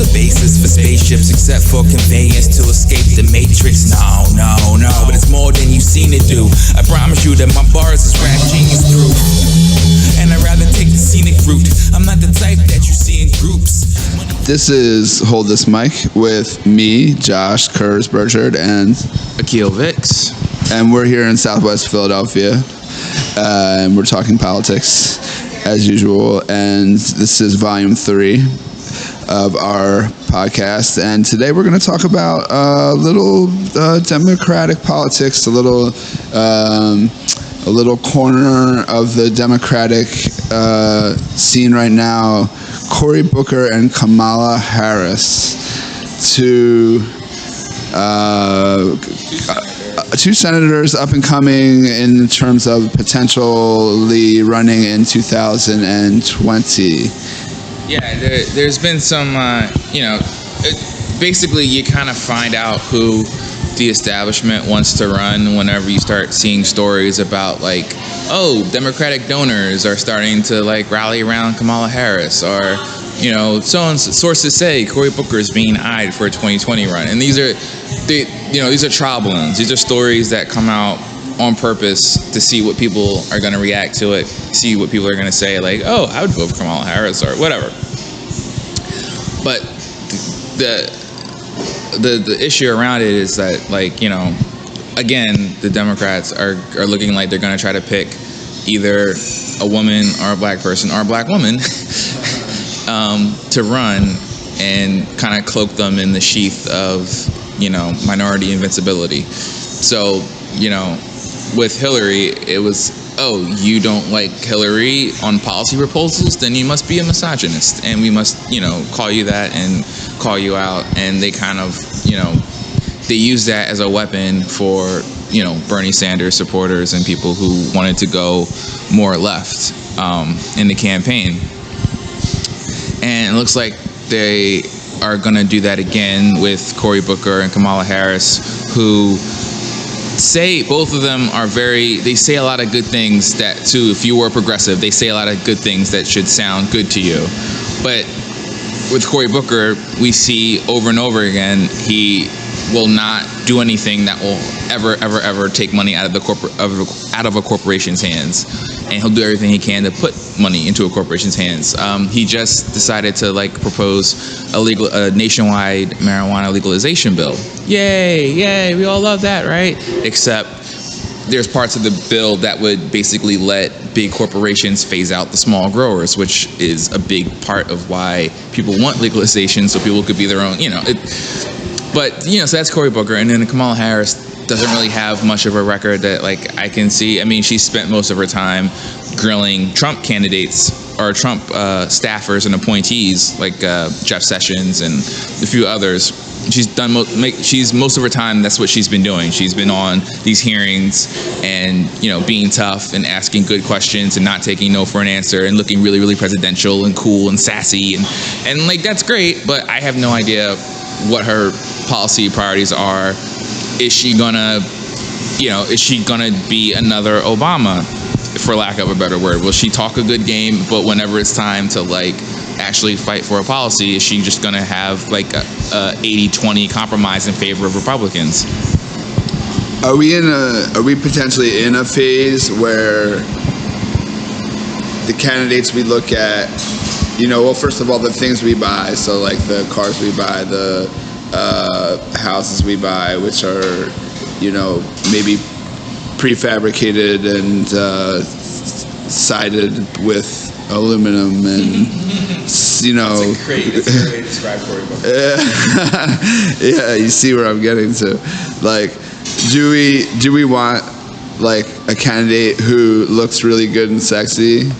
the basis for spaceships, except for conveyance to escape the matrix. No, but it's more than you've seen it do. I promise you that my bars is rap genius proof, and I'd rather take the scenic route. I'm not the type that you see in groups. This is Hold This Mic with me, Josh Kurz Burchard, and Akil Vicks. And we're here in Southwest Philadelphia, and we're talking politics as usual. And this is volume 3 of our podcast. And today we're going to talk about a little Democratic politics, a little corner of the Democratic scene right now. Cory Booker and Kamala Harris, two senators up and coming in terms of potentially running in 2020. Yeah, there's been some, basically you kind of find out who the establishment wants to run whenever you start seeing stories about Democratic donors are starting to rally around Kamala Harris, or sources say Cory Booker is being eyed for a 2020 run, and these are trial balloons. These are stories that come out on purpose to see what people are going to react to it, see what people are going to say, I would vote for Kamala Harris or whatever. But the issue around it is that, again, the Democrats are looking like they're going to try to pick either a woman or a black person or a black woman to run and kind of cloak them in the sheath of, minority invincibility. So, with Hillary, it was, you don't like Hillary on policy proposals, then you must be a misogynist, and we must, call you that and call you out. And they kind of, they use that as a weapon for, Bernie Sanders supporters and people who wanted to go more left in the campaign. And it looks like they are going to do that again with Cory Booker and Kamala Harris, who say both of them they say a lot of good things that, too, if you were progressive, they say a lot of good things that should sound good to you. But with Cory Booker, we see over and over again, he will not do anything that will ever take money out of a corporation's hands, and he'll do everything he can to put money into a corporation's hands. He just decided to propose a nationwide marijuana legalization bill. Yay! We all love that, right? Except there's parts of the bill that would basically let big corporations phase out the small growers, which is a big part of why people want legalization, so people could be their own, so that's Cory Booker. And then Kamala Harris doesn't really have much of a record that I can see. I mean, she spent most of her time grilling Trump candidates or Trump staffers and appointees like Jeff Sessions and a few others. She's done most of her time. That's what she's been doing. She's been on these hearings and being tough and asking good questions and not taking no for an answer and looking really, really presidential and cool and sassy and that's great. But I have no idea what her policy priorities are. Is she gonna be another Obama, for lack of a better word? Will she talk a good game, but whenever it's time to actually fight for a policy, is she just gonna have a 80-20 compromise in favor of Republicans? Are we potentially in a phase where the candidates we look at, first of all, the things we buy, so the cars we buy, the houses we buy, which are, maybe prefabricated and sided with aluminum and, That's a great way to describe Cory Booker. Yeah, you see where I'm getting to. Do we want a candidate who looks really good and sexy,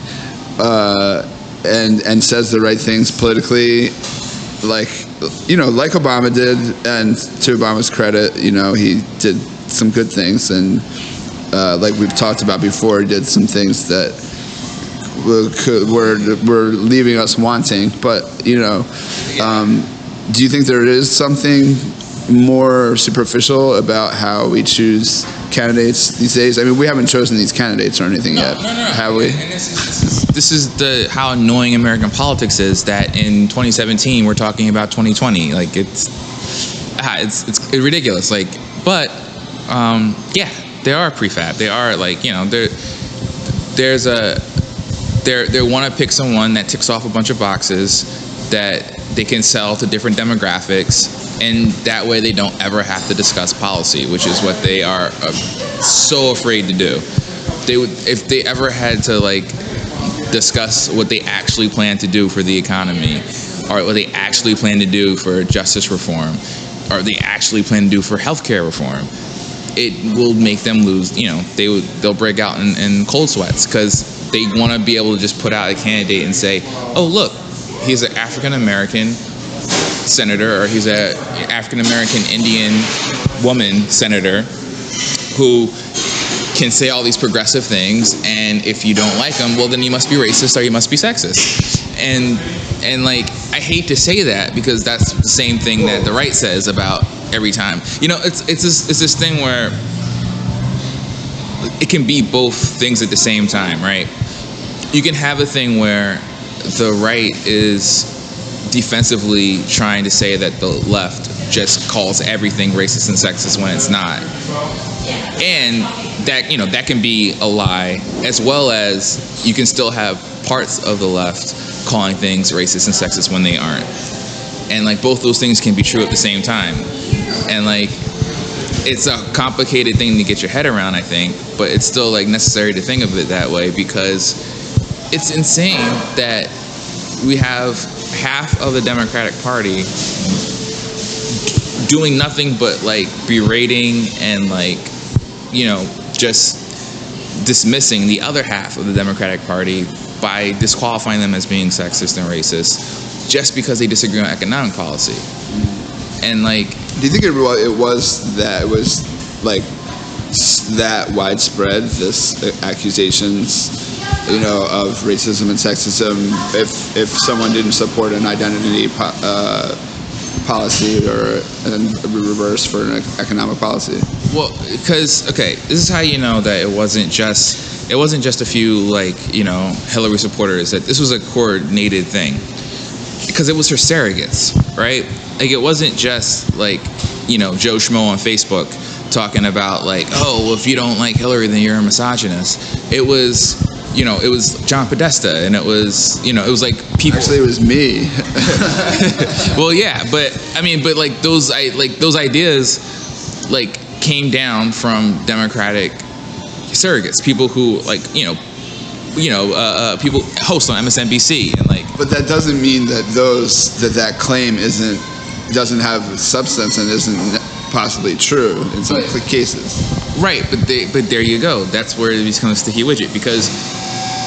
and says the right things politically, like Obama did, and to Obama's credit, he did some good things, and like we've talked about before, he did some things that were leaving us wanting. But do you think there is something more superficial about how we choose candidates these days? I mean, we haven't chosen these candidates or anything yet, have we? And this is how annoying American politics is, that in 2017 we're talking about 2020. Like it's ridiculous. Like, but yeah, they are prefab. They are like, they want to pick someone that ticks off a bunch of boxes that they can sell to different demographics, and that way they don't ever have to discuss policy, which is what they are so afraid to do. If they ever had to like discuss what they actually plan to do for the economy, or what they actually plan to do for justice reform, or they actually plan to do for healthcare reform, it will make them lose. They'll break out in cold sweats, because they want to be able to just put out a candidate and say, oh look, he's an African American senator, or he's an African American Indian woman senator who can say all these progressive things, and if you don't like him, well then you must be racist or you must be sexist. And like, I hate to say that, because that's the same thing that the right says about every time. It's this thing where it can be both things at the same time, right? You can have a thing where the right is defensively trying to say that the left just calls everything racist and sexist when it's not. And that can be a lie, as well as you can still have parts of the left calling things racist and sexist when they aren't. And like, both those things can be true at the same time. And like, it's a complicated thing to get your head around, I think, but it's still like necessary to think of it that way, because it's insane that we have half of the Democratic Party doing nothing but like berating and like, just dismissing the other half of the Democratic Party by disqualifying them as being sexist and racist just because they disagree on economic policy. And like, do you think it was like that widespread, this accusations, of racism and sexism, if someone didn't support an identity policy or a reverse for an economic policy? Well, because this is how you know that it wasn't just a few like Hillary supporters, that this was a coordinated thing, because it was her surrogates, right? Like, it wasn't just like Joe Schmo on Facebook talking about like, oh, well, if you don't like Hillary, then you're a misogynist. It was it was John Podesta, and it was like people. Actually, it was me. Well, yeah, but like those ideas like came down from Democratic surrogates, people who like people host on MSNBC and like. But that doesn't mean that that claim doesn't have substance and isn't possibly true in some cases. Right, but there you go. That's where it becomes a sticky widget, because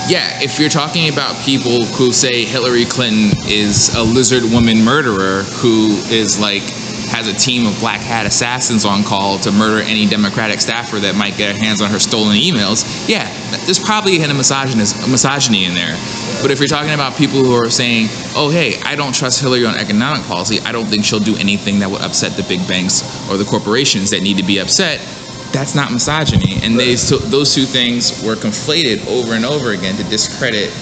yeah, if you're talking about people who say Hilary Clinton is a lizard woman murderer who is like has a team of black hat assassins on call to murder any Democratic staffer that might get their hands on her stolen emails, yeah, there's probably a misogyny in there. But if you're talking about people who are saying, oh, hey, I don't trust Hillary on economic policy, I don't think she'll do anything that would upset the big banks or the corporations that need to be upset, that's not misogyny. And those two things were conflated over and over again to discredit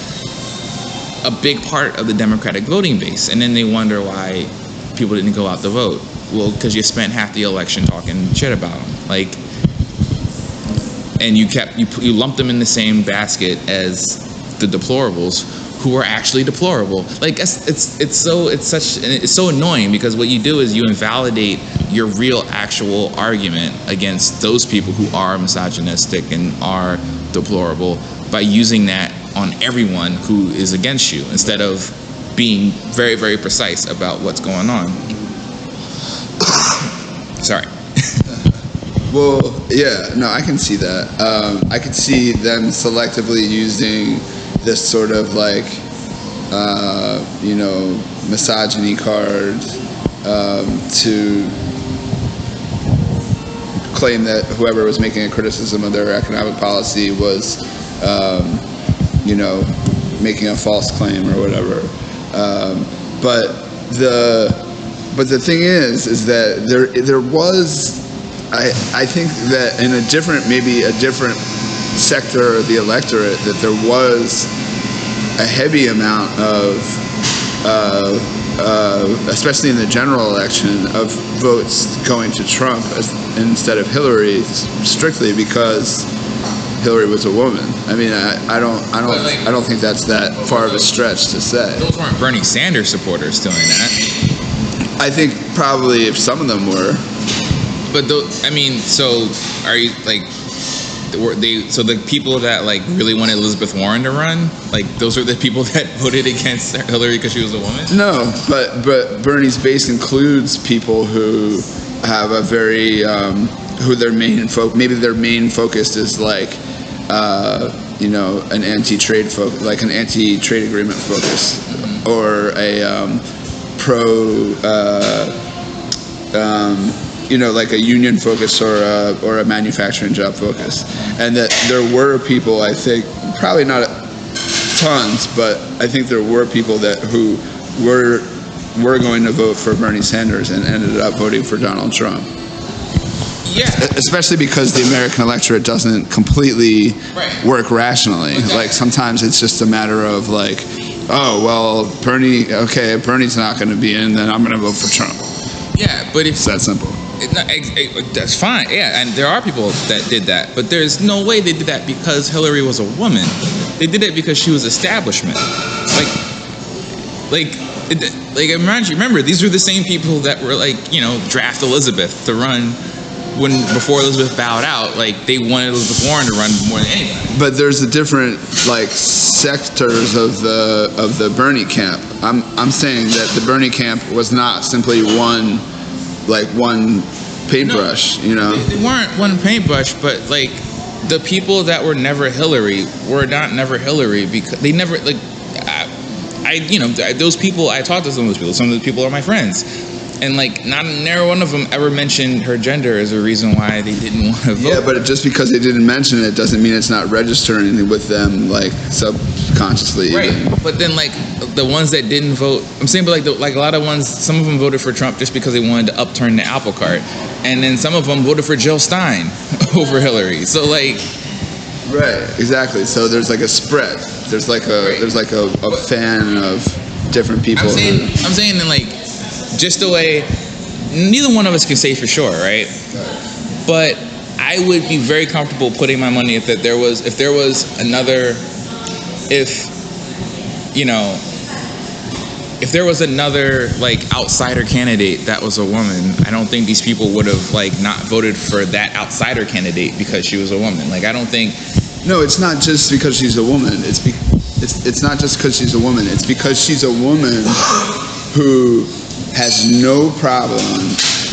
a big part of the Democratic voting base. And then they wonder why people didn't go out to vote. Well, because you spent half the election talking shit about them, like, and you lumped them in the same basket as the deplorables, who are actually deplorable. Like, it's so annoying, because what you do is you invalidate your real actual argument against those people who are misogynistic and are deplorable by using that on everyone who is against you, instead of being very, very precise about what's going on. Sorry. Well, yeah, no, I can see that. I could see them selectively using this sort of like, misogyny card to claim that whoever was making a criticism of their economic policy was, making a false claim or whatever. But the thing is that there was, I think that in maybe a different sector of the electorate, that there was a heavy amount of especially in the general election, of votes going to Trump instead of Hillary, strictly because Hillary was a woman. I mean, I don't think that's that far of a stretch to say. Those weren't Bernie Sanders supporters doing that. I think probably if some of them were. But so are you like? So the people that like really wanted Elizabeth Warren to run, like those are the people that voted against Hillary because she was a woman? No, but Bernie's base includes people who have a very who their main focus is like an anti-trade like an anti-trade agreement focus, or a like a union focus or a manufacturing job focus. And that there were people, I think, probably not tons, but I think there were people who were going to vote for Bernie Sanders and ended up voting for Donald Trump. Yeah. Especially because the American electorate doesn't completely work rationally. Okay. Like sometimes it's just a matter of like, oh, well, Bernie's not going to be in, then I'm going to vote for Trump. Yeah, but it's that simple. That's fine, yeah, and there are people that did that, but there's no way they did that because Hillary was a woman. They did it because she was establishment. Remember, these were the same people that were draft Elizabeth to run before Elizabeth bowed out. Like they wanted Elizabeth Warren to run more than anyone. But there's a different sectors of the Bernie camp. I'm saying that the Bernie camp was not simply one paintbrush. They weren't one paintbrush, but like the people that were never Hillary were not never Hillary because they never those people. I talked to some of those people. Some of those people are my friends. And never one of them ever mentioned her gender as a reason why they didn't want to vote. Yeah, but just because they didn't mention it doesn't mean it's not registering with them subconsciously. Right. Even. But then the ones that didn't vote, I'm saying, but a lot of ones, some of them voted for Trump just because they wanted to upturn the apple cart, and then some of them voted for Jill Stein over Hillary. So right, exactly. So there's a spread. There's a fan of different people. I'm saying just the way, neither one of us can say for sure, right? But I would be very comfortable putting my money if there was another outsider candidate that was a woman. I don't think these people would have not voted for that outsider candidate because she was a woman. I don't think. No, it's not just because she's a woman. It's not just because she's a woman. It's because she's a woman who has no problem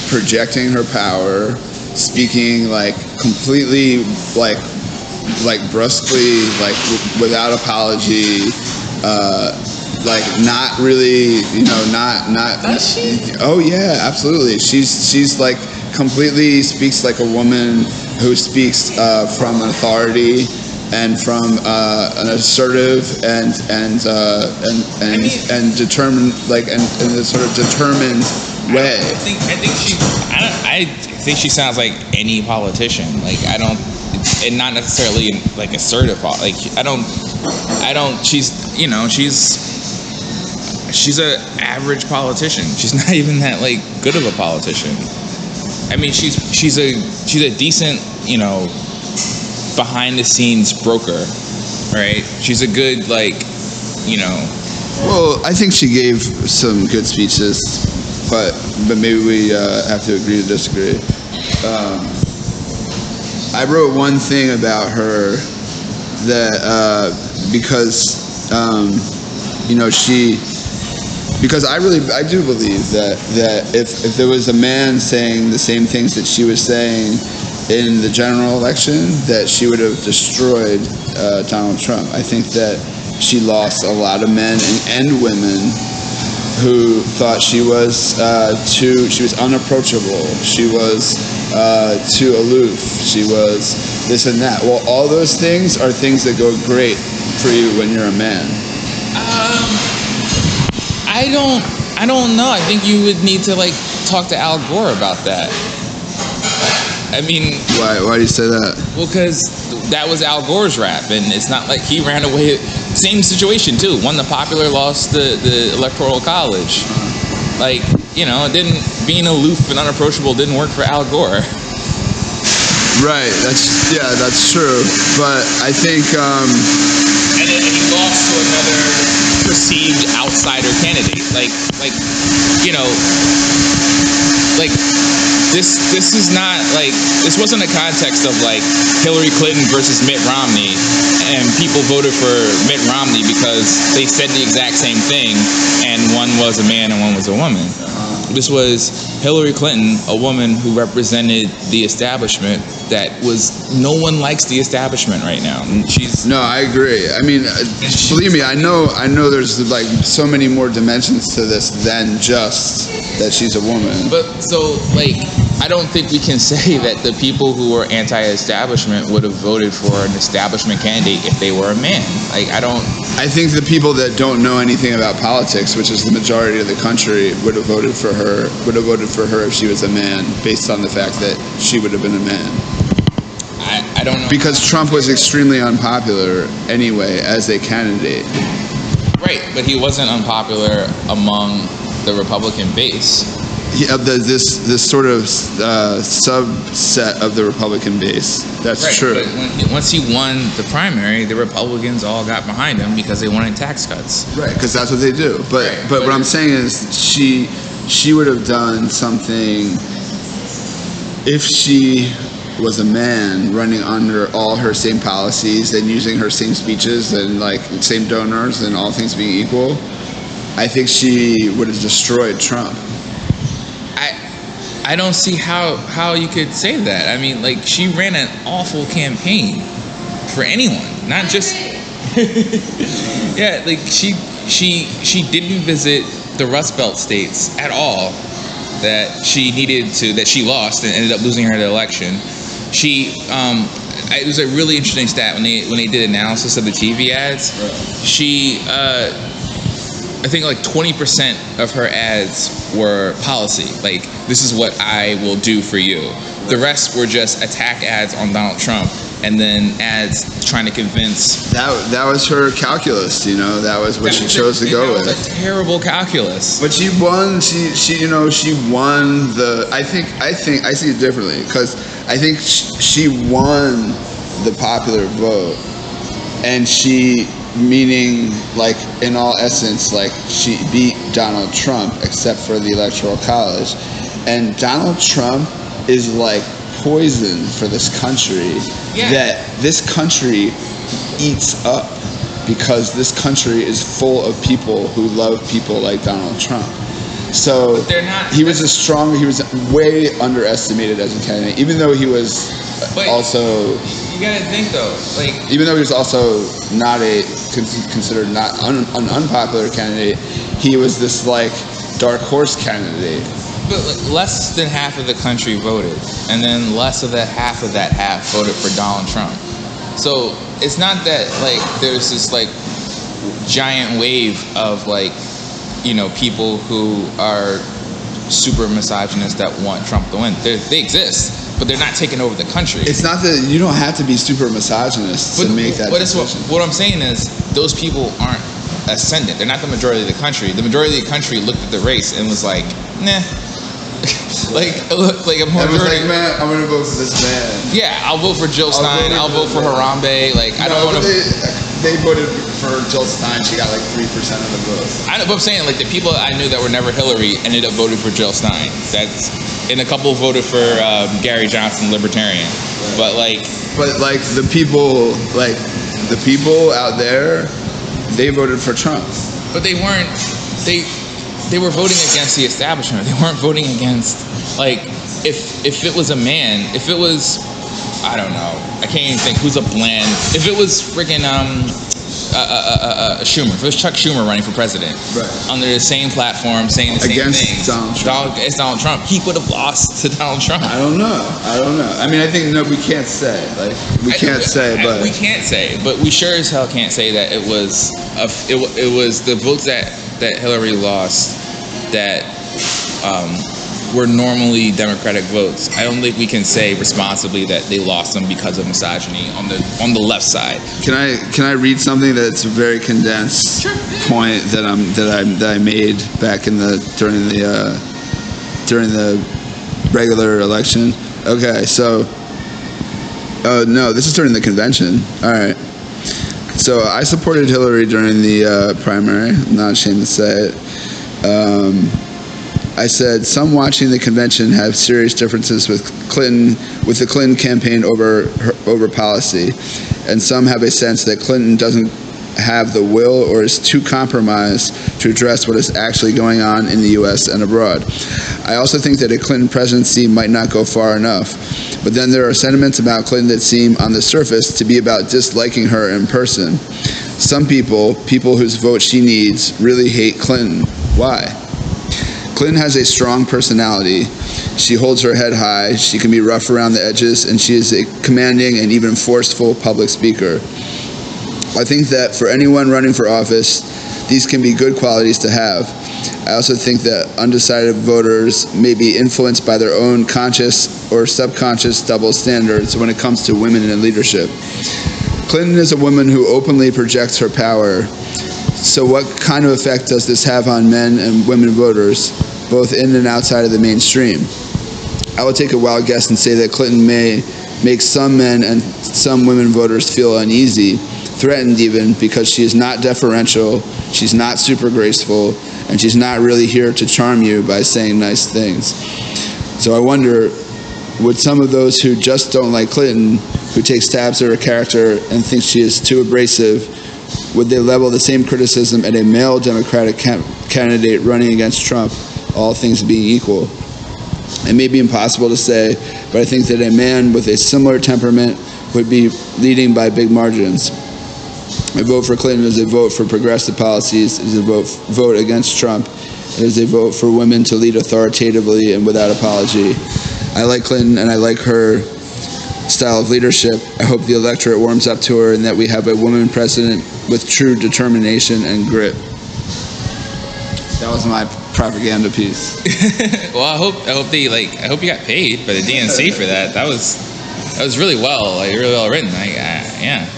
projecting her power, speaking completely brusquely, without apology, not really, not. Does she? Oh yeah, absolutely. She's completely speaks like a woman who speaks from authority and from an assertive and determined in a sort of determined way. I think she sounds like any politician. And not necessarily assertive. She's an average politician. She's not even that good of a politician. I mean, she's a decent behind the scenes broker, right? She's a good Well, I think she gave some good speeches, but maybe we have to agree to disagree. I wrote one thing about her that because I do believe that if there was a man saying the same things that she was saying in the general election, that she would have destroyed Donald Trump. I think that she lost a lot of men and women who thought she was unapproachable. She was too aloof. She was this and that. Well, all those things are things that go great for you when you're a man. I don't know. I think you would need to talk to Al Gore about that. I mean, Why do you say that? well, because that was Al Gore's rap, and it's not like he ran away. Same situation too. Won the popular, lost the electoral college. Like, you know, it didn't, being aloof and unapproachable didn't work for Al Gore. Right. That's true. But I think. And then he lost to another perceived outsider candidate. Like, you know, like this is not like, this wasn't a context of like Hillary Clinton versus Mitt Romney, and people voted for Mitt Romney because they said the exact same thing, and one was a man and one was a woman. This was Hillary Clinton, a woman who represented the establishment that was, no one likes the establishment right now. And she's... No, I agree. I mean, believe me, I know there's like so many more dimensions to this than just that she's a woman. But so, like, I don't think we can say that the people who were anti-establishment would have voted for an establishment candidate if they were a man. Like, I think the people that don't know anything about politics, which is the majority of the country, would have voted for her if she was a man, based on the fact that she would have been a man. I don't know. Because Trump was extremely unpopular anyway as a candidate. Right, but he wasn't unpopular among the Republican base. Yeah, this sort of subset of the Republican base. That's right, true. But once he won the primary, the Republicans all got behind him because they wanted tax cuts. Right, because that's what they do. But Right, but what I'm saying is she would have done something if she was a man, running under all her same policies and using her same speeches and like same donors and all things being equal. I think she would have destroyed Trump. I don't see how you could say that. I mean, like, she ran an awful campaign for anyone, not just yeah, like she didn't visit the Rust Belt states at all that she needed to, that she lost and ended up losing her election. It was a really interesting stat when they did analysis of the TV ads. She I think like 20% of her ads were policy. Like, this is what I will do for you. The rest were just attack ads on Donald Trump, and then ads trying to convince. That was her calculus, you know. That was what she chose to go with. That was a terrible calculus. But she won. She won the. I see it differently, because I think she won the popular vote, and she. Meaning, like, in all essence, like, she beat Donald Trump except for the Electoral College. And Donald Trump is like poison for this country, that this country eats up, because this country is full of people who love people like Donald Trump. So he was way underestimated as a candidate, even though he was also... You gotta think though, like, even though he was also not considered not an unpopular candidate, he was this like dark horse candidate. But like, less than half of the country voted, and then less of that half voted for Donald Trump. So it's not that like there's this like giant wave of like, you know, people who are super misogynist that want Trump to win. They exist. But they're not taking over the country. It's not that you don't have to be super misogynist to make that decision. What I'm saying is, those people aren't ascendant. They're not the majority of the country. The majority of the country looked at the race and was like, nah. like a majority. Like, man, I'm gonna vote for this man. Yeah, I'll vote for Jill Stein. I'll vote for Harambe. Like, I don't want to. They voted for Jill Stein. She got like 3% of the votes. I know, but I'm saying, like, the people I knew that were never Hillary ended up voting for Jill Stein. And a couple voted for Gary Johnson, Libertarian. Right. But the people out there, they voted for Trump. But they weren't. They were voting against the establishment. They weren't voting against, like, if it was a man, if it was, I don't know, I can't even think who's a bland. If it was freaking Schumer, if it was Chuck Schumer running for president, right, under the same platform, saying the same things, against Donald Trump, he would have lost to Donald Trump. I don't know. I mean, I think we can't say. We can't say, but we sure as hell can't say that it was the votes that Hillary lost that were normally Democratic votes, I don't think we can say responsibly that they lost them because of misogyny on the left side. Can I read something that's a very condensed point that I made back during the regular election? Okay, so no, this is during the convention. All right. So I supported Hillary during the primary. I'm not ashamed to say it. I said some watching the convention have serious differences with the Clinton campaign over policy, and some have a sense that Clinton doesn't have the will or is too compromised to address what is actually going on in the U.S. and abroad. I also think that a Clinton presidency might not go far enough, but then there are sentiments about Clinton that seem on the surface to be about disliking her in person. Some people whose vote she needs, really hate Clinton. Why? Clinton has a strong personality. She holds her head high, she can be rough around the edges, and she is a commanding and even forceful public speaker. I think that for anyone running for office, these can be good qualities to have. I also think that undecided voters may be influenced by their own conscious or subconscious double standards when it comes to women in leadership. Clinton is a woman who openly projects her power. So what kind of effect does this have on men and women voters, both in and outside of the mainstream? I would take a wild guess and say that Clinton may make some men and some women voters feel uneasy, threatened even, because she is not deferential, she's not super graceful, and she's not really here to charm you by saying nice things. So I wonder, would some of those who just don't like Clinton, who take stabs at her character and think she is too abrasive, would they level the same criticism at a male Democratic candidate running against Trump, all things being equal? It may be impossible to say, but I think that a man with a similar temperament would be leading by big margins. A vote for Clinton is a vote for progressive policies, is a vote against Trump, it is a vote for women to lead authoritatively and without apology. I like Clinton and I like her style of leadership. I hope the electorate warms up to her and that we have a woman president with true determination and grit. That was my propaganda piece. Well, I hope you got paid by the DNC for that. That was really really well written. Yeah.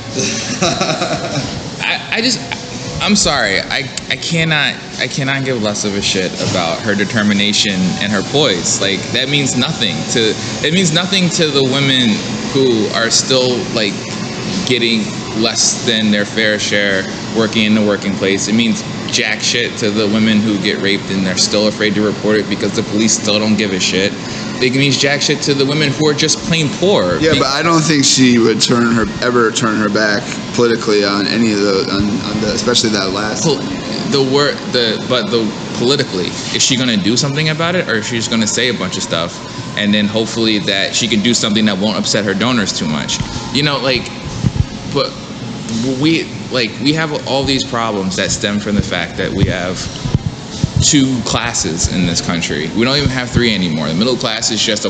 I'm sorry. I cannot give less of a shit about her determination and her poise. Like, that means nothing to the women who are still getting less than their fair share working in the working place. It means jack shit to the women who get raped and they're still afraid to report it because the police still don't give a shit. It means jack shit to the women who are just plain poor. Yeah, but I don't think she would ever turn her back politically on any of those, especially that last one. Politically, is she going to do something about it, or is she just going to say a bunch of stuff and then hopefully that she can do something that won't upset her donors too much? But we have all these problems that stem from the fact that we have two classes in this country. We don't even have three anymore. The middle class is just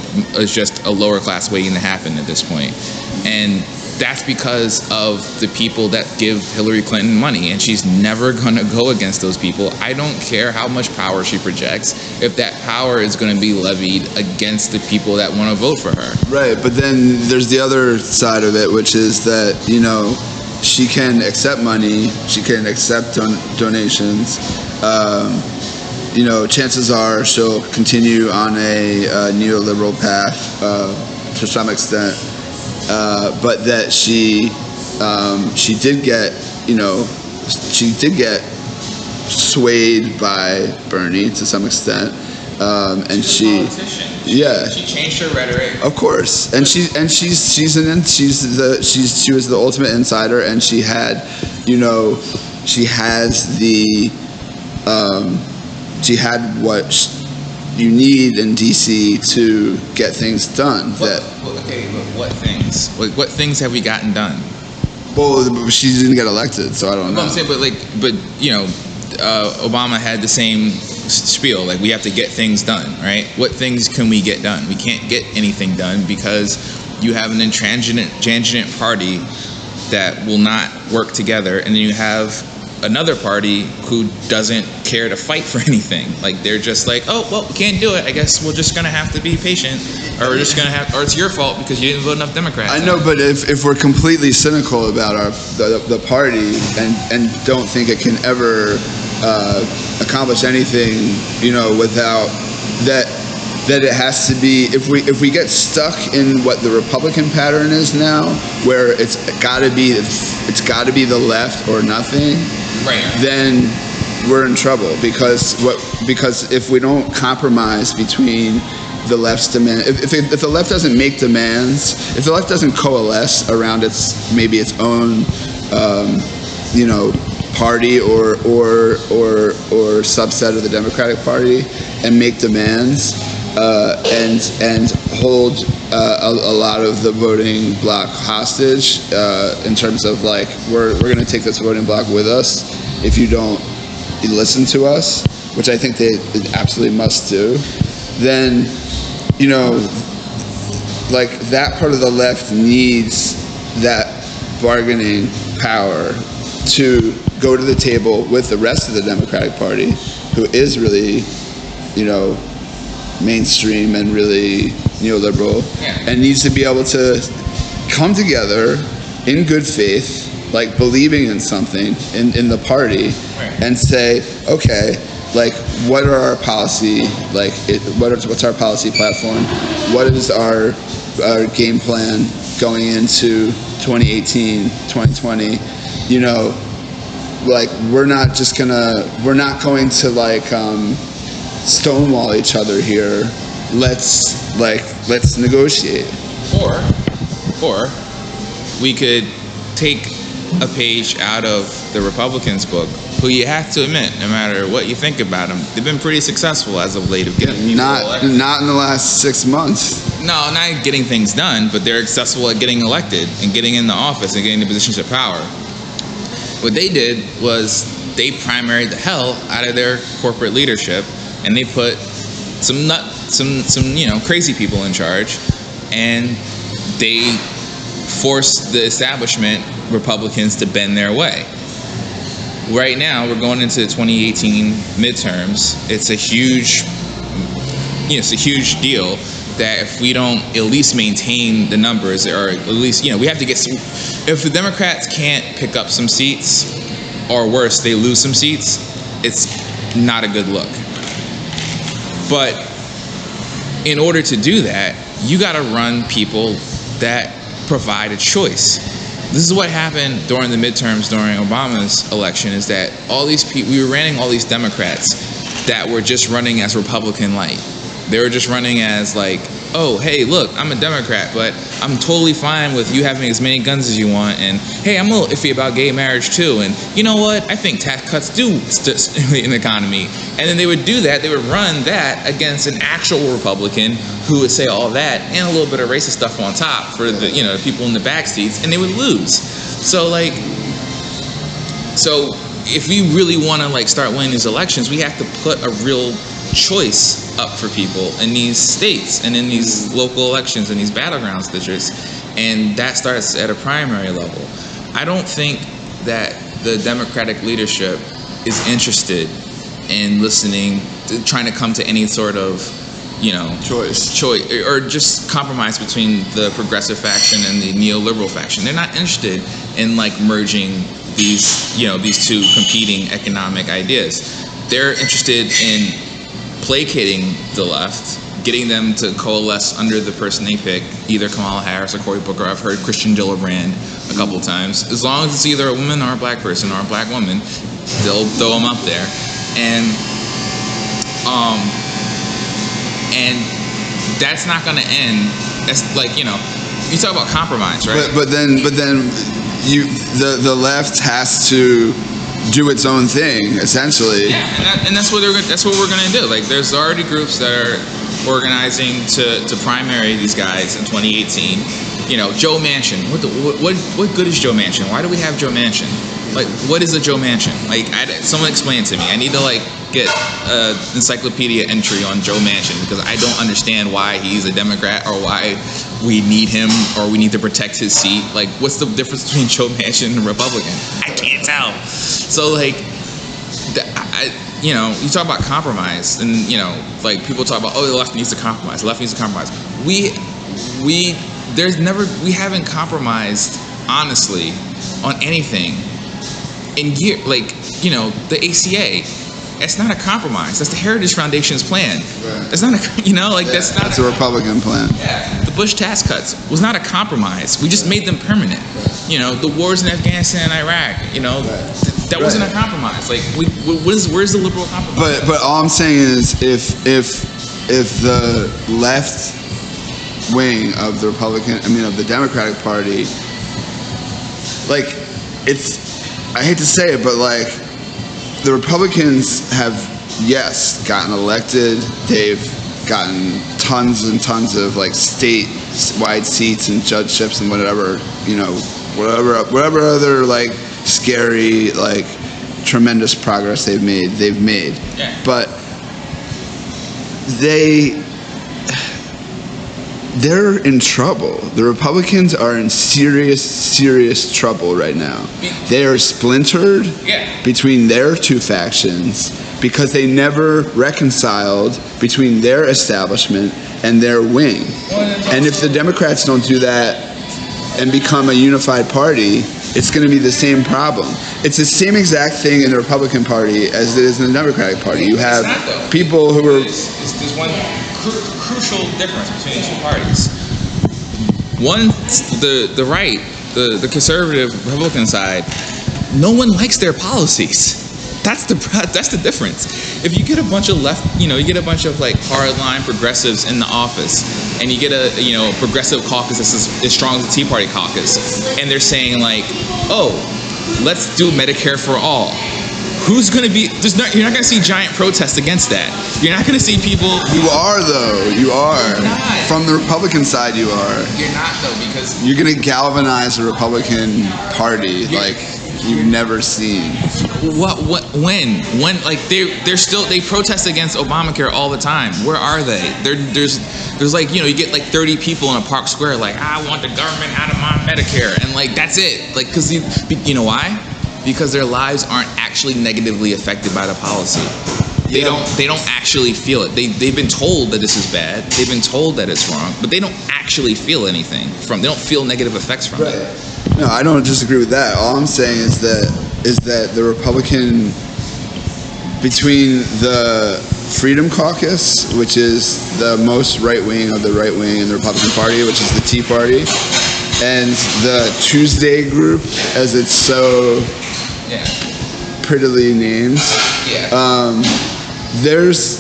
a lower class waiting to happen at this point. And that's because of the people that give Hilary Clinton money, and she's never going to go against those people. I don't care how much power she projects if that power is going to be levied against the people that want to vote for her. Right, but then there's the other side of it, which is that, she can accept money, she can accept donations. Chances are she'll continue on a neoliberal path to some extent, but that she did get swayed by Bernie to some extent, and she changed her rhetoric. Of course, and she was the ultimate insider, and she had, she had what you need in DC to get things done. What things? What things have we gotten done? Well, she didn't get elected, so I don't know. I'm saying, Obama had the same spiel. We have to get things done, right? What things can we get done? We can't get anything done because you have an intransigent party that will not work together, and then you have another party who doesn't care to fight for anything. Like they're just like, oh well, we can't do it. I guess we're just gonna have to be patient, or we're just gonna have, or it's your fault because you didn't vote enough Democrats. I know, but if we're completely cynical about the party and don't think it can ever accomplish anything, without that it has to be, if we get stuck in what the Republican pattern is now, where it's got to be the left or nothing, right, then we're in trouble because if we don't compromise between the left's demand, if the left doesn't make demands, if the left doesn't coalesce around its own party or subset of the Democratic Party and make demands and hold a lot of the voting bloc hostage in terms of like we're going to take this voting bloc with us if you don't listen to us, which I think they absolutely must do, then like that part of the left needs that bargaining power to go to the table with the rest of the Democratic Party, who is really, mainstream and really neoliberal, and needs to be able to come together in good faith, like believing in something in the party, and say, okay, like what are our policy, like what's our policy platform? What is our game plan going into 2018, 2020? Like we're not going to like stonewall each other here. Let's negotiate. Or we could take a page out of the Republicans' book, who you have to admit, no matter what you think about them, they've been pretty successful as of late of getting people elected. Not in the last 6 months. No, not getting things done, but they're successful at getting elected and getting in the office and getting in positions of power. What they did was they primaried the hell out of their corporate leadership, and they put some crazy people in charge, and they forced the establishment Republicans to bend their way. Right now, we're going into the 2018 midterms. It's a huge deal that if we don't at least maintain the numbers, or at least, we have to get some. If the Democrats can't pick up some seats, or worse, they lose some seats, it's not a good look. But in order to do that, you got to run people that provide a choice. This is what happened during the midterms during Obama's election, is that all these people, we were running all these Democrats that were just running as Republican light. They were just running as like, oh, hey, look, I'm a Democrat, but I'm totally fine with you having as many guns as you want. And hey, I'm a little iffy about gay marriage too. And you know what? I think tax cuts do stimulate an economy. And then they would do that. They would run that against an actual Republican who would say all that and a little bit of racist stuff on top for the people in the back seats, and they would lose. So if we really want to start winning these elections, we have to put a real choice up for people in these states and in these local elections and these battleground districts, and that starts at a primary level. I don't think that the Democratic leadership is interested in listening, trying to come to any sort of choice or just compromise between the progressive faction and the neoliberal faction. They're not interested in merging these two competing economic ideas. They're interested in placating the left, getting them to coalesce under the person they pick, either Kamala Harris or Cory Booker. I've heard Christian Gillibrand a couple times. As long as it's either a woman or a black person or a black woman, they'll throw them up there. And that's not going to end. That's you talk about compromise, right? But then the left has to do its own thing, essentially. Yeah, and that's what we're going to do. There's already groups that are organizing to primary these guys in 2018. Joe Manchin. What good is Joe Manchin? Why do we have Joe Manchin? What is a Joe Manchin? Someone explain it to me. I need to get an encyclopedia entry on Joe Manchin, because I don't understand why he's a Democrat or why we need him or we need to protect his seat. What's the difference between Joe Manchin and a Republican? I can't tell. So like, you talk about compromise, and like people talk about, oh, the left needs to compromise. The left needs to compromise. We haven't compromised honestly on anything in the ACA. It's not a compromise. That's the Heritage Foundation's plan. Right. That's not that's a Republican plan. Yeah. The Bush tax cuts was not a compromise. We just made them permanent. Right. The wars in Afghanistan and Iraq. That wasn't a compromise. Like, where's the liberal compromise? But all I'm saying is, if the left wing of the of the Democratic Party, like, I hate to say it, but like, the Republicans have, yes, gotten elected. They've gotten tons and tons of like statewide seats and judgeships and whatever other like scary, like tremendous progress they've made. Yeah. But they're in trouble. The Republicans are in serious trouble right now. They are splintered between their two factions because they never reconciled between their establishment and their wing. And if the Democrats don't do that and become a unified party, it's going to be the same problem. It's the same exact thing in the Republican Party as it is in the Democratic Party. You have people who are... There's one crucial difference between the two parties. One, the right, the conservative Republican side, no one likes their policies. That's the difference. If you get a bunch of you get a bunch of like hardline progressives in the office, and you get a progressive caucus that's as strong as the Tea Party caucus, and they're saying like, oh, let's do Medicare for all. Who's going to be? You're not going to see giant protests against that. You're not going to see people. You are though. You are. From the Republican side, you are. You're not though, because you're going to galvanize the Republican Party like you've never seen. When like they protest against Obamacare all the time. Where are they? There's like you get like 30 people in a park square like, I want the government out of my Medicare, and like that's it. Like, because you know why? Because their lives aren't actually negatively affected by the policy. They don't actually feel it. They've been told that this is bad. They've been told that it's wrong, but they don't actually feel anything they don't feel negative effects from it. No, I don't disagree with that. All I'm saying is that the Republican, between the Freedom Caucus, which is the most right wing of the right wing in the Republican Party, which is the Tea Party, and the Tuesday group, as it's so prettily named, there's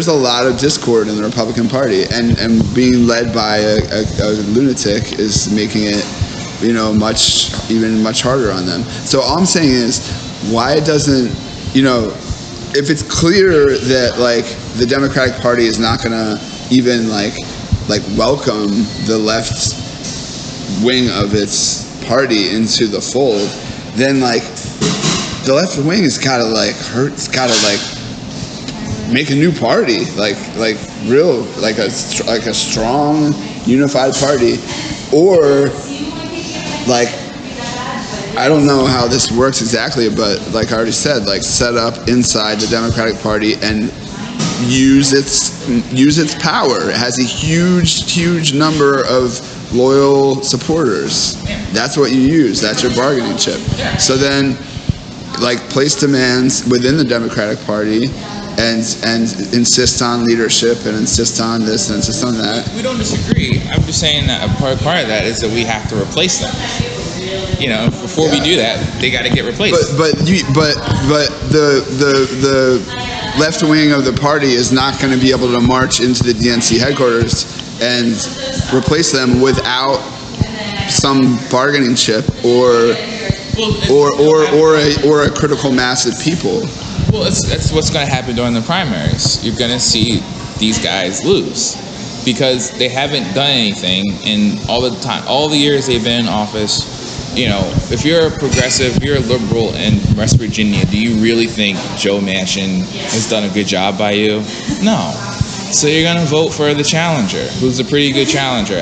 a lot of discord in the Republican Party, and being led by a lunatic is making it much harder on them. So all I'm saying is, why doesn't if it's clear that like the Democratic Party is not gonna even like welcome the left wing of its party into the fold, then like the left wing has gotta make a new party, like a strong unified party, or like, I don't know how this works exactly, but like I already said, like set up inside the Democratic Party and use its power. It has a huge number of loyal supporters. That's what you use. That's your bargaining chip. So then, like, place demands within the Democratic Party and insist on leadership and insist on this and insist on that. We don't disagree. I'm just saying that a part of that is that we have to replace them. Before we do that, they got to get replaced. But the left wing of the party is not going to be able to march into the DNC headquarters and replace them without some bargaining chip or a critical mass of people. Well, that's what's going to happen during the primaries. You're going to see these guys lose because they haven't done anything in all the years they've been in office. If you're a progressive, if you're a liberal in West Virginia, do you really think Joe Manchin has done a good job by you? No. So you're going to vote for the challenger, who's a pretty good challenger.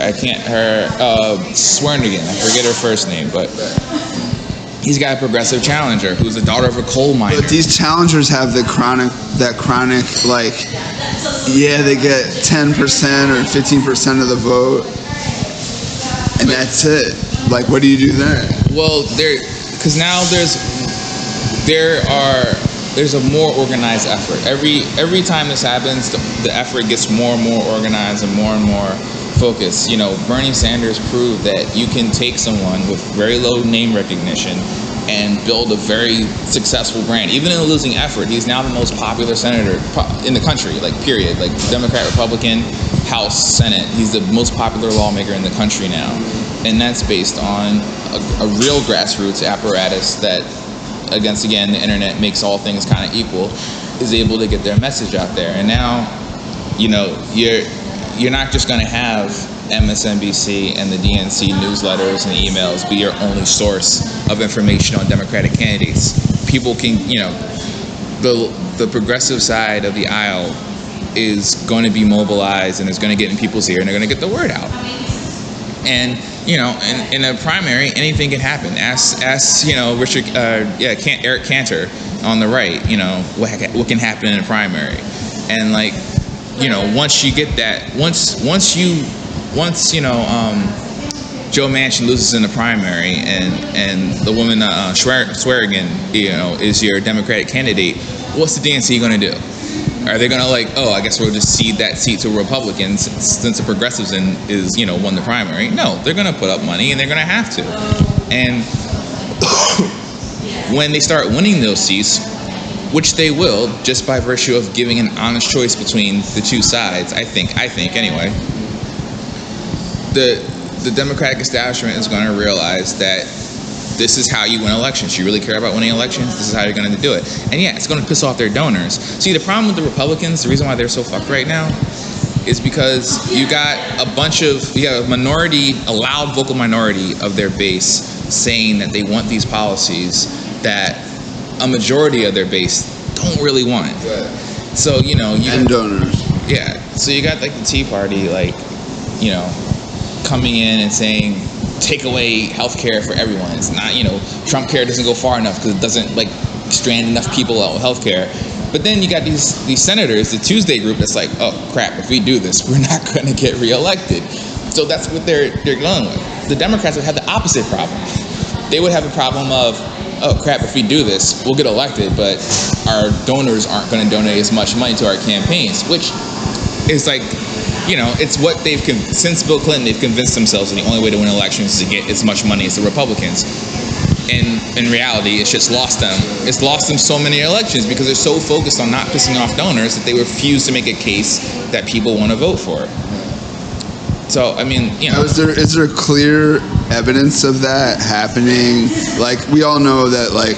Swearnigan, I forget her first name, but He's got a progressive challenger who's the daughter of a coal miner. But these challengers have that chronic, like, yeah, they get 10% or 15% of the vote, and that's it. Like, what do you do then? Well, because now there's a more organized effort. Every time this happens, the effort gets more and more organized and more focused. You know, Bernie Sanders proved that you can take someone with very low name recognition and build a very successful brand. Even in a losing effort, he's now the most popular senator in the country, like, period. Like, Democrat, Republican, House, Senate. He's the most popular lawmaker in the country now. And that's based on a real grassroots apparatus that, again, the internet makes all things kind of equal, is able to get their message out there. And now, you know, you're not just going to have MSNBC and the DNC newsletters and emails be your only source of information on Democratic candidates. People can, you know, the progressive side of the aisle is going to be mobilized and is going to get in people's ear and they're going to get the word out. And, you know, in a primary, anything can happen. Ask you know, Eric Cantor on the right, you know, what can happen in a primary. And, like, you know, once you get that, once Joe Manchin loses in the primary and the woman Swearigan, you know, is your Democratic candidate, what's the DNC going to do? Are they going to, like, oh, I guess we'll just cede that seat to Republicans since the progressives won the primary? No, they're going to put up money and they're going to have to. And when they start winning those seats, which they will, just by virtue of giving an honest choice between the two sides, I think anyway, the Democratic establishment is going to realize that this is how you win elections. You really care about winning elections? This is how you're going to do it. And yeah, it's going to piss off their donors. See, the problem with the Republicans, the reason why they're so fucked right now, is because you got a minority, a loud vocal minority of their base saying that they want these policies that a majority of their base don't really want. Right. So, you know, and donors. Yeah. So you got, like, the Tea Party, like, you know, coming in and saying, take away health care for everyone. It's not, you know, Trump care doesn't go far enough because it doesn't, like, strand enough people out with health care. But then you got these senators, the Tuesday group, that's like, oh crap, if we do this, we're not going to get reelected. So that's what they're going with. The Democrats would have the opposite problem. They would have a problem of, oh crap, if we do this, we'll get elected, but our donors aren't going to donate as much money to our campaigns, which is, like, you know, it's what since Bill Clinton, they've convinced themselves that the only way to win elections is to get as much money as the Republicans. And in reality, it's just lost them. It's lost them so many elections because they're so focused on not pissing off donors that they refuse to make a case that people want to vote for. So, I mean, you know. Is there clear evidence of that happening? Like, we all know that, like,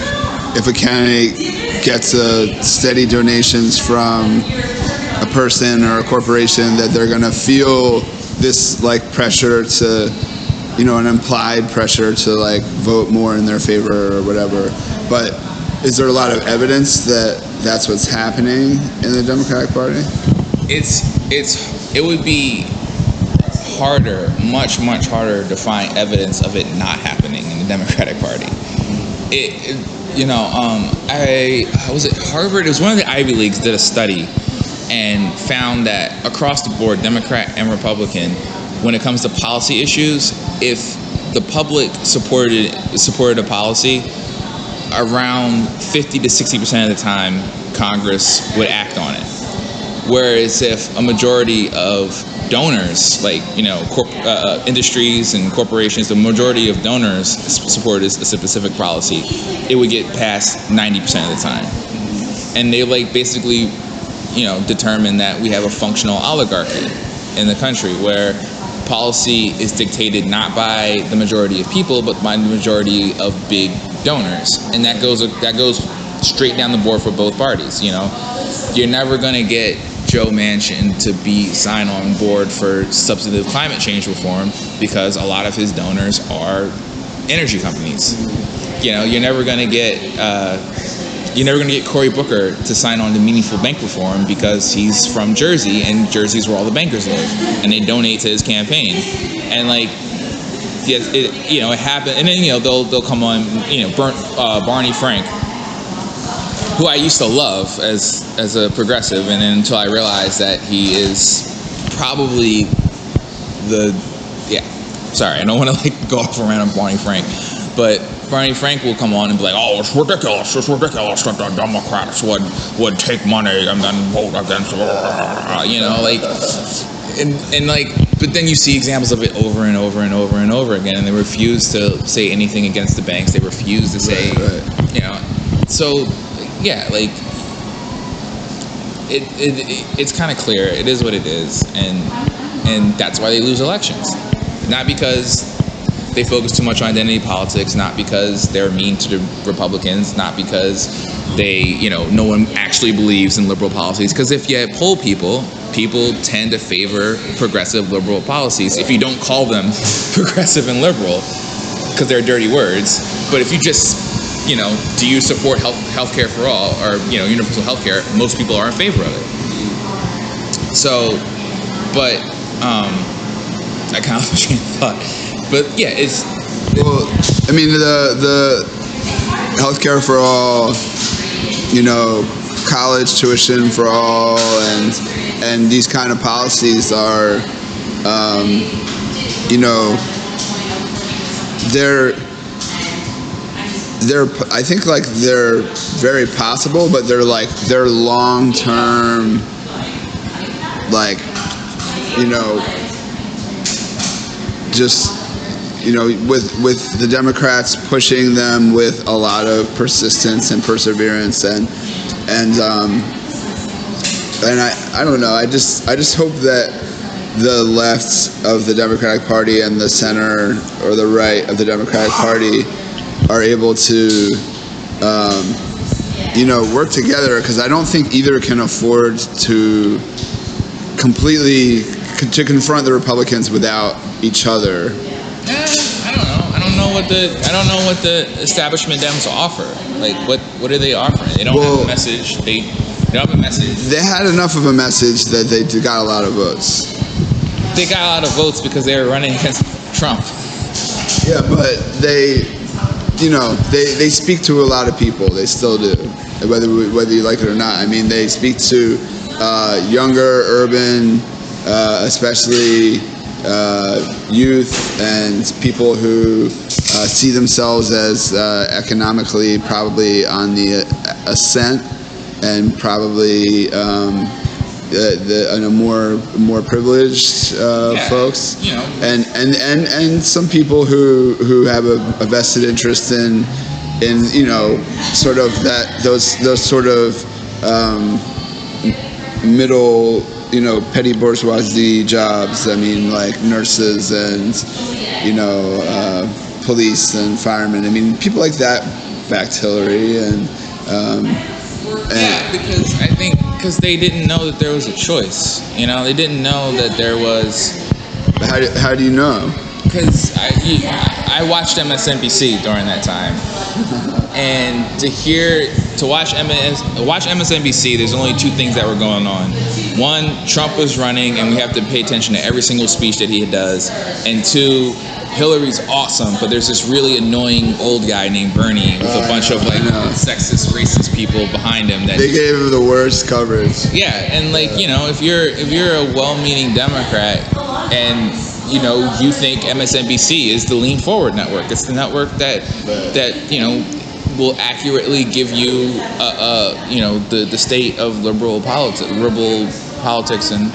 if a candidate gets steady donations from a person or a corporation, that they're going to feel this, like, pressure to, you know, an implied pressure to, like, vote more in their favor or whatever. But is there a lot of evidence that that's what's happening in the Democratic Party? It would be harder, much harder to find evidence of it not happening in the Democratic Party. I was at Harvard. It was one of the Ivy Leagues did a study and found that across the board, Democrat and Republican, when it comes to policy issues, if the public supported a policy, around 50 to 60% of the time, Congress would act on it. Whereas if a majority of donors, like, you know, industries and corporations, the majority of donors supported a specific policy, it would get past 90% of the time. And they, like, basically, you know, determine that we have a functional oligarchy in the country where policy is dictated not by the majority of people, but by the majority of big donors. And that goes straight down the board for both parties. You know, you're never going to get Joe Manchin to be signed on board for substantive climate change reform because a lot of his donors are energy companies. You know, you're never going to get Cory Booker to sign on to meaningful bank reform because he's from Jersey, and Jersey's where all the bankers live, and they donate to his campaign. And, like, it happened, and then they'll come on, Barney Frank, who I used to love as a progressive, and then until I realized that he is probably sorry, I don't want to go off around on Barney Frank, but Barney Frank will come on and be like, oh, it's ridiculous that the Democrats would take money and then vote against, but then you see examples of it over and over and over and over again, and they refuse to say anything against the banks. They refuse to say, so yeah, it's kind of clear. It is what it is, and that's why they lose elections. Not because they focus too much on identity politics, not because they're mean to the Republicans, not because they, no one actually believes in liberal policies. Because if you poll people tend to favor progressive liberal policies if you don't call them progressive and liberal, because they're dirty words. But if you just, do you support healthcare for all, or, universal healthcare, most people are in favor of it. So, but, I kind of lost my thought. But yeah, it's... Well, I mean, the healthcare for all, college tuition for all, and these kind of policies are, they're I think they're very possible, but they're long-term, just, with the Democrats pushing them with a lot of persistence and perseverance, and I don't know. I just hope that the left of the Democratic Party and the center or the right of the Democratic Party are able to, work together, because I don't think either can afford to completely confront the Republicans without each other. I don't know. I don't know what the establishment Dems offer. What are they offering? They don't have a message. They don't have a message. They had enough of a message that they got a lot of votes. They got a lot of votes because they were running against Trump. Yeah, but they speak to a lot of people. They still do, whether you like it or not. I mean, they speak to younger, urban, especially youth, and people who see themselves as economically probably on the ascent, and probably more privileged folks, and some people who have a vested interest in sort of those sort of middle, petty bourgeoisie jobs. I mean, like nurses and police and firemen. I mean, people like that backed Hillary, and because I think they didn't know that there was a choice. They didn't know that there was. How do you know? Because I watched MSNBC during that time, and to watch MSNBC, there's only two things that were going on. One, Trump was running, and we have to pay attention to every single speech that he does. And two, Hillary's awesome, but there's this really annoying old guy named Bernie with a bunch of sexist, racist people behind him. That they gave him the worst coverage. Yeah, and if you're a well-meaning Democrat and you think MSNBC is the lean forward network, it's the network that will accurately give you the state of liberal politics and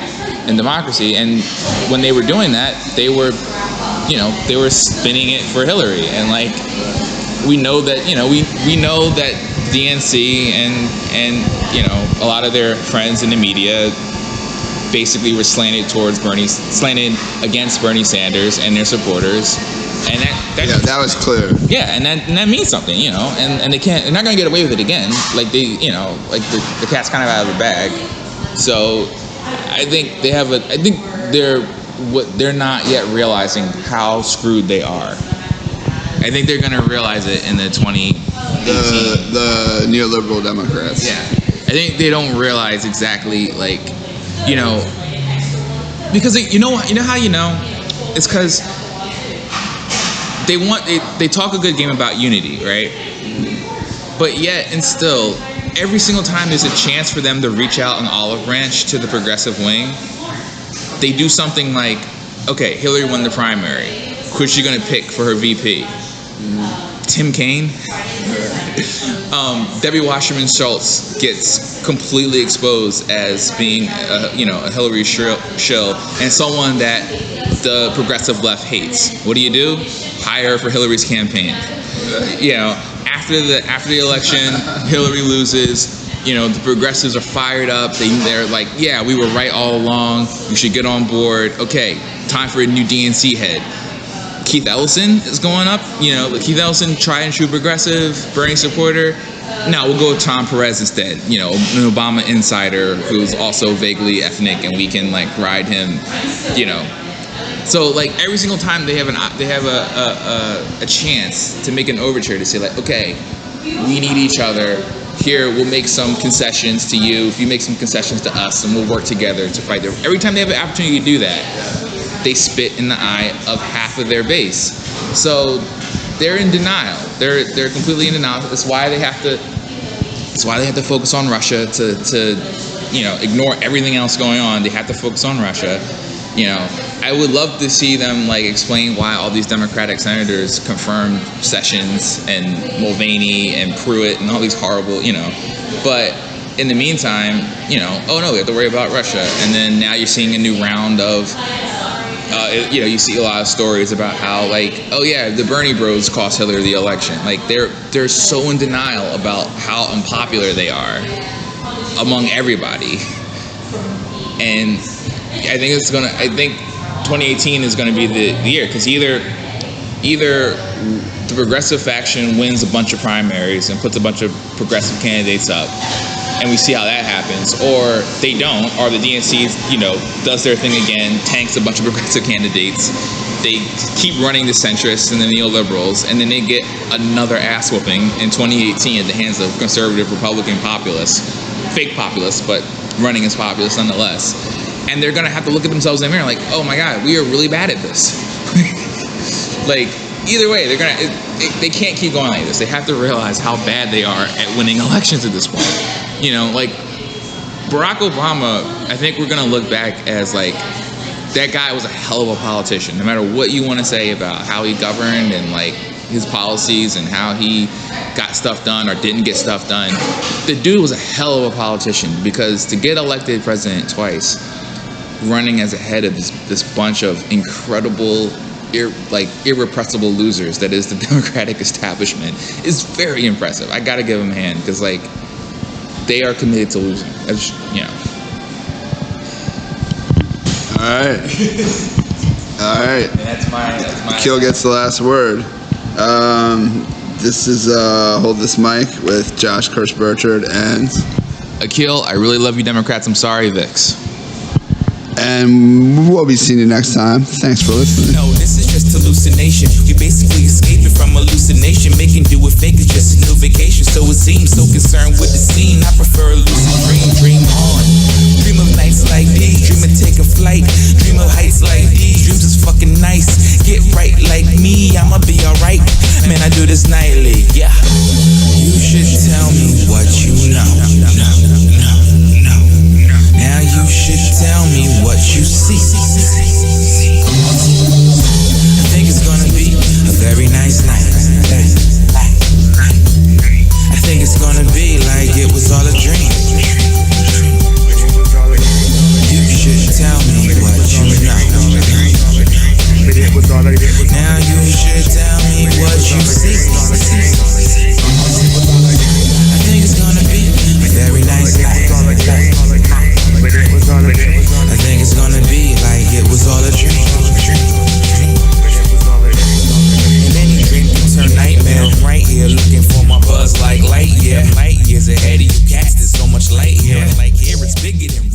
democracy. And when they were doing that, they were spinning it for Hillary. And we know that we know that DNC and a lot of their friends in the media basically were slanted against Bernie Sanders and their supporters. And that was clear. Yeah, and that means something, and they're not gonna get away with it again. The cat's kind of out of the bag. So I think they're not yet realizing how screwed they are. I think they're gonna realize it in the 2018. The neoliberal Democrats. Yeah, I think they don't realize exactly because how it's because they talk a good game about unity, right? But yet and still, every single time there's a chance for them to reach out an olive branch to the progressive wing, they do something like, okay, Hillary won the primary. Who's she gonna pick for her VP? Tim Kaine? Debbie Wasserman Schultz gets completely exposed as being a Hillary shill and someone that the progressive left hates. What do? Hire her for Hillary's campaign. After the election, Hillary loses. The progressives are fired up. They're like, yeah, we were right all along. We should get on board. Okay, time for a new DNC head. Keith Ellison is going up. Keith Ellison, tried and true progressive, Bernie supporter. No, we'll go with Tom Perez instead. An Obama insider who's also vaguely ethnic, and we can ride him. So every single time they have a chance to make an overture to say okay, we need each other. Here, we'll make some concessions to you. If you make some concessions to us, and we'll work together to fight. Every time they have an opportunity to do that, they spit in the eye of half of their base. So they're in denial. They're completely in denial. That's why they have to focus on Russia to ignore everything else going on. They have to focus on Russia. I would love to see them explain why all these Democratic senators confirmed Sessions and Mulvaney and Pruitt and all these horrible, But in the meantime, oh no, we have to worry about Russia. And then now you're seeing a new round of, you see a lot of stories about how oh yeah, the Bernie Bros cost Hillary the election. They're so in denial about how unpopular they are among everybody. And I think 2018 is going to be the year, because either the progressive faction wins a bunch of primaries and puts a bunch of progressive candidates up, and we see how that happens, or they don't, or the DNC does their thing again, tanks a bunch of progressive candidates. They keep running the centrists and the neoliberals, and then they get another ass whooping in 2018 at the hands of conservative Republican populists, fake populists, but running as populists nonetheless. And they're gonna have to look at themselves in the mirror oh my God, we are really bad at this. Either way, they can't keep going like this. They have to realize how bad they are at winning elections at this point. Barack Obama, I think we're gonna look back as that guy was a hell of a politician. No matter what you want to say about how he governed and his policies and how he got stuff done or didn't get stuff done, the dude was a hell of a politician, because to get elected president twice, running as a head of this bunch of incredible, irrepressible losers that is the Democratic establishment is very impressive. I gotta give him a hand, because they are committed to losing. All right. That's my. Akil gets the last word. This is Hold This Mic with Josh Kirsch-Burchard and Akil. I really love you, Democrats. I'm sorry, Vix. And we'll be seeing you next time. Thanks for listening. No, this is just hallucination. We basically escaping from hallucination. Making do with fake is just a new vacation. So it seems so concerned with the scene. I prefer a lucid dream on. Dream of nights like these. Dream of taking flight. Dream of heights like these. Dreams is fucking nice. Get right like me. I'ma be alright. Man, I do this nightly. Yeah. You should tell me what you know. Now you should tell me what you see. I think it's gonna be a very nice night. I think it's gonna be like it was all a dream. You should tell me what you know. Now you should tell me what you see. I think it's gonna be a very nice night. I think it's gonna be like it was all a dream. And any dream can turn nightmare. I'm right here looking for my buzz like light years ahead of you cats. There's so much light here. Like here it's bigger than